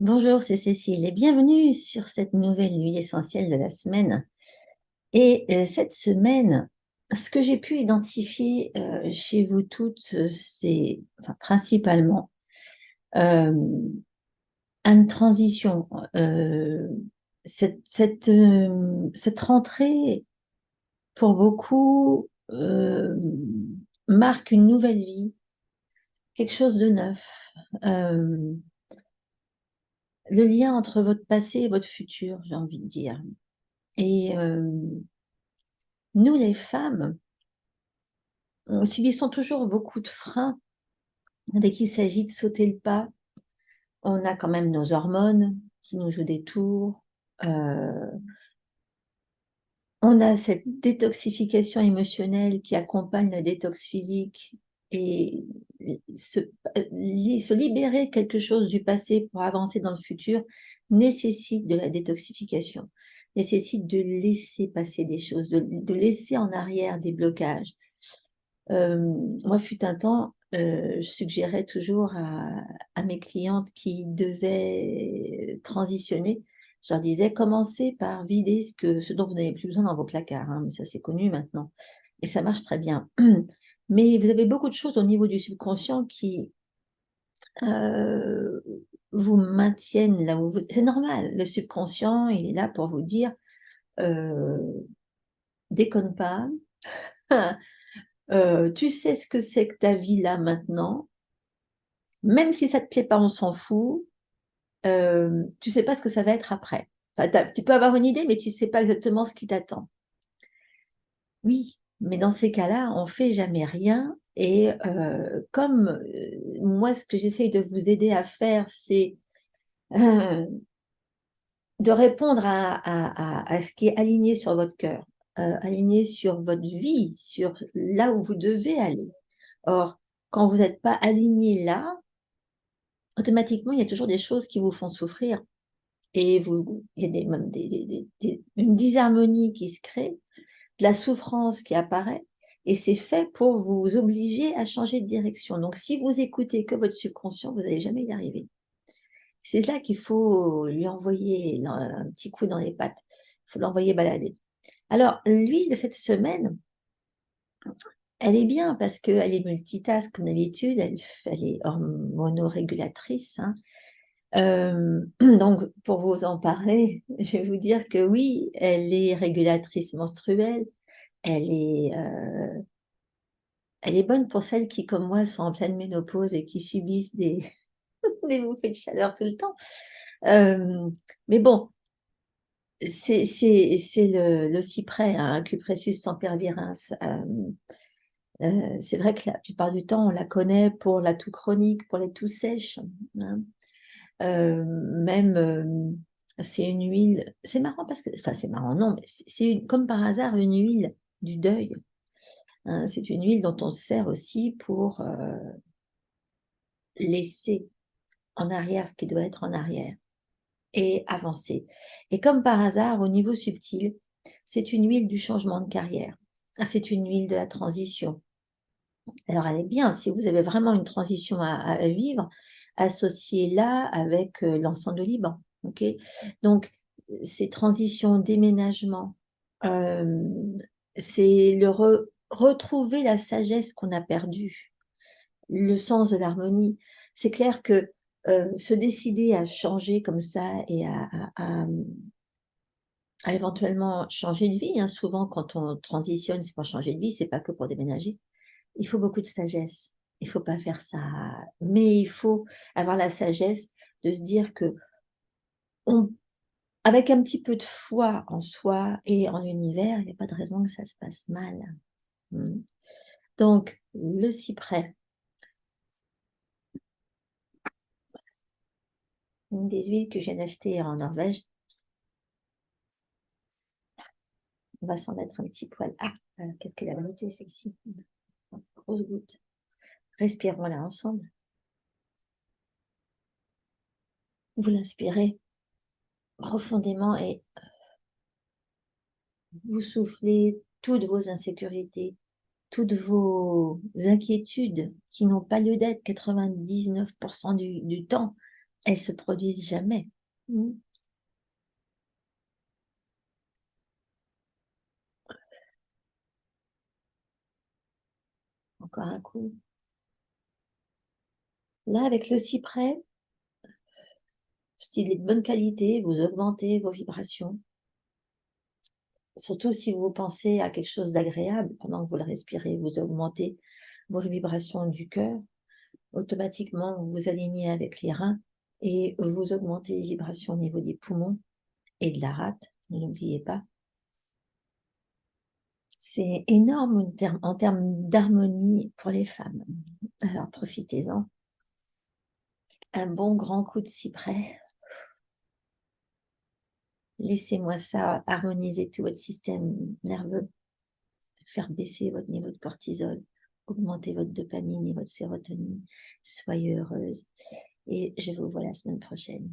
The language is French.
Bonjour, c'est Cécile et bienvenue sur cette nouvelle huile essentielle de la semaine. Et cette semaine, ce que j'ai pu identifier chez vous toutes, c'est principalement euh, une transition. Cette rentrée, pour beaucoup, marque une nouvelle vie, quelque chose de neuf. Euh, le lien entre votre passé et votre futur, j'ai envie de dire. Et nous, les femmes, subissons toujours beaucoup de freins dès qu'il s'agit de sauter le pas. On a quand même nos hormones qui nous jouent des tours. Euh, on a cette détoxification émotionnelle qui accompagne la détox physique et se libérer de quelque chose du passé pour avancer dans le futur nécessite de la détoxification, nécessite de laisser passer des choses, de laisser en arrière des blocages. Moi, fut un temps, je suggérais toujours à mes clientes qui devaient transitionner, je leur disais, commencez par vider ce dont vous n'avez plus besoin dans vos placards, hein, mais ça c'est connu maintenant, et ça marche très bien. Mais vous avez beaucoup de choses au niveau du subconscient qui euh, vous maintiennent là où vous... C'est normal, le subconscient, il est là pour vous dire, euh, déconne pas. Tu sais ce que c'est que ta vie là maintenant, même si ça ne te plaît pas, on s'en fout. Tu sais pas ce que ça va être après. Enfin, tu peux avoir une idée, mais tu sais pas exactement ce qui t'attend. Oui, mais dans ces cas-là, on fait jamais rien. Et comme moi, ce que j'essaye de vous aider à faire, c'est euh, de répondre à ce qui est aligné sur votre cœur, aligné sur votre vie, sur là où vous devez aller. Or, quand vous n'êtes pas aligné là, automatiquement, il y a toujours des choses qui vous font souffrir. Et il y a même une disharmonie qui se crée, de la souffrance qui apparaît, et c'est fait pour vous obliger à changer de direction. Donc, si vous écoutez que votre subconscient, vous n'allez jamais y arriver. C'est là qu'il faut lui envoyer un petit coup dans les pattes. Il faut l'envoyer balader. Alors, l'huile de cette semaine, elle est bien parce qu'elle est multitask comme d'habitude, elle est hormonorégulatrice, hein. Donc, pour vous en parler, je vais vous dire que oui, elle est régulatrice menstruelle, elle est bonne pour celles qui, comme moi, sont en pleine ménopause et qui subissent des bouffées de chaleur tout le temps. Euh, mais bon, c'est le cyprès, hein, Cupressus sempervirens. C'est vrai que la plupart du temps, on la connaît pour la toux chronique, pour les toux sèches, hein. Même, c'est une huile, c'est marrant parce que, enfin c'est marrant, non, mais comme par hasard une huile du deuil, hein. C'est une huile dont on se sert aussi pour laisser en arrière ce qui doit être en arrière et avancer. Et comme par hasard, au niveau subtil, c'est une huile du changement de carrière. Ah, c'est une huile de la transition. Alors elle est bien, si vous avez vraiment une transition à vivre, associez-la avec l'encens de Liban. Ok. Donc, ces transitions, déménagement, euh, c'est retrouver la sagesse qu'on a perdue, le sens de l'harmonie. C'est clair que se décider à changer comme ça et à éventuellement changer de vie, hein, souvent quand on transitionne, c'est pour changer de vie, c'est pas que pour déménager. Il faut beaucoup de sagesse. Il faut pas faire ça, mais il faut avoir la sagesse de se dire que on, avec un petit peu de foi en soi et en l'univers, il n'y a pas de raison que ça se passe mal. Mm. Donc, le cyprès, une des huiles que j'ai achetées en Norvège, on va s'en mettre un petit poil. Ah, qu'est-ce qu'elle a noté, sexy. Grosse goutte. Respirons là ensemble. Vous l'inspirez profondément et vous soufflez toutes vos insécurités, toutes vos inquiétudes qui n'ont pas lieu d'être 99% du temps. elles se produisent jamais. Encore un coup. Là, avec le cyprès, s'il est de bonne qualité, vous augmentez vos vibrations. Surtout si vous pensez à quelque chose d'agréable pendant que vous le respirez, vous augmentez vos vibrations du cœur. Automatiquement, vous vous alignez avec les reins et vous augmentez les vibrations au niveau des poumons et de la rate, ne l'oubliez pas. C'est énorme en termes d'harmonie pour les femmes. Alors profitez-en. Un bon grand coup de cyprès. Laissez-moi ça harmoniser tout votre système nerveux, faire baisser votre niveau de cortisol, augmenter votre dopamine et votre sérotonine. Soyez heureuse et je vous vois la semaine prochaine.